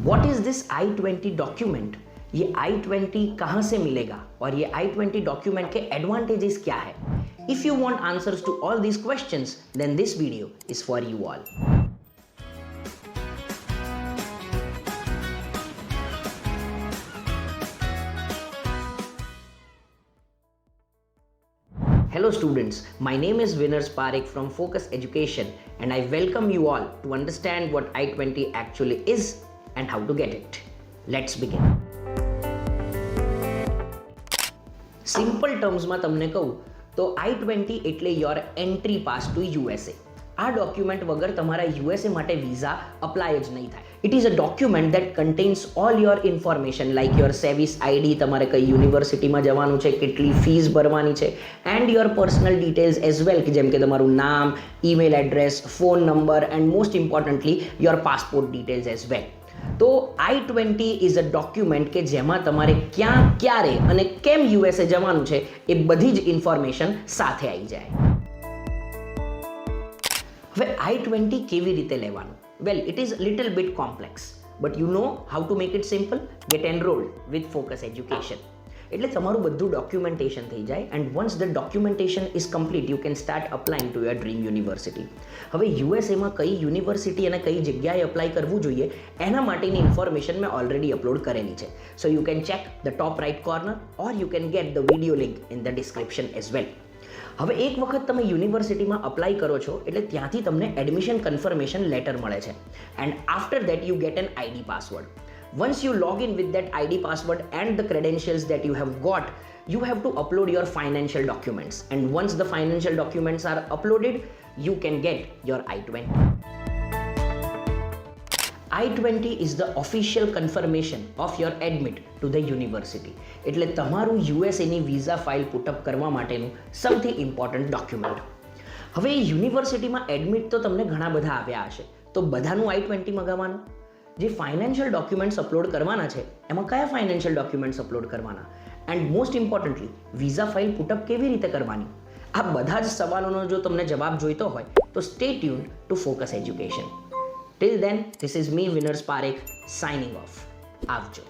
What is this I-20 document, ये I-20 कहाँ से मिलेगा और ये I-20 डॉक्यूमेंट के एडवांटेजेस क्या है? If you want answers to all these questions then this video is for you all. Hello students, my name is Viners Parekh from Focus Education and I welcome you all to understand what I-20 actually is and how to get it. Let's begin. Simple terms માં તમને કહું તો I-20 એટલે your entry pass to USA. આ document વગર તમારા USA માટે visa apply જ નહીં થાય. It is a document that contains all your information like your service ID, તમારે કઈ યુનિવર્સિટીમાં જવાનું છે, કેટલી ફીસ ભરવાની છે, and your personal details as well, કે જેમ કે તમારું નામ, email address, phone number and most importantly your passport details as well. તો I-20 ઇઝ અ ડોક્યુમેન્ટ કે જેમાં તમારે ક્યાં, ક્યારે અને કેમ USA જવાનું છે એ બધી જ ઇન્ફોર્મેશન સાથે આવી જાય. હવે I-20 કેવી રીતે લેવાનું? Well, it is little bit complex but you know how to make it simple. Get enrolled with Focus Education. એટલે તમારું બધું ડોક્યુમેન્ટેશન થઈ જાય and once the documentation is complete you can start applying to your dream university. હવે યુએસએમાં કઈ university અને કઈ જગ્યાએ અપ્લાય કરવું જોઈએ એના માટેની ઇન્ફોર્મેશન મેં ઓલરેડી અપલોડ કરેલી છે. So you can check the top right corner or you can get the video link in the description as well. હવે એક વખત તમે યુનિવર્સિટીમાં અપ્લાય કરો છો એટલે ત્યાંથી તમને એડમિશન કન્ફર્મેશન લેટર મળે છે and after that you get an ID password. Once you log in with that ID password and the credentials that you have got, you have to upload your financial documents. And once the financial documents are uploaded, you can get your I-20. I-20 is the official confirmation of your admit to the university. એટલે તમારું USAની visa file put up કરવા માટેનું સૌથી important document. હવે યુનિવર્સિટીમાં admit તો તમને ઘણા બધા આવ્યા હશે, તો બધાનું I-20 મંગાવવાનું? જે ફાઇનાન્શિયલ ડોક્યુમેન્ટ્સ અપલોડ કરવાના છે એમાં કયા ફાઇનાન્શિયલ ડોક્યુમેન્ટ્સ અપલોડ કરવાના and most importantly visa file put up કેવી રીતે કરવાની? આ બધા જ સવાલોનો જો તમને જવાબ જોઈતો હોય તો stay tuned to Focus Education. Till then, this is me વિનર્સ પારેખ સાઇનિંગ ઓફ. આવજો.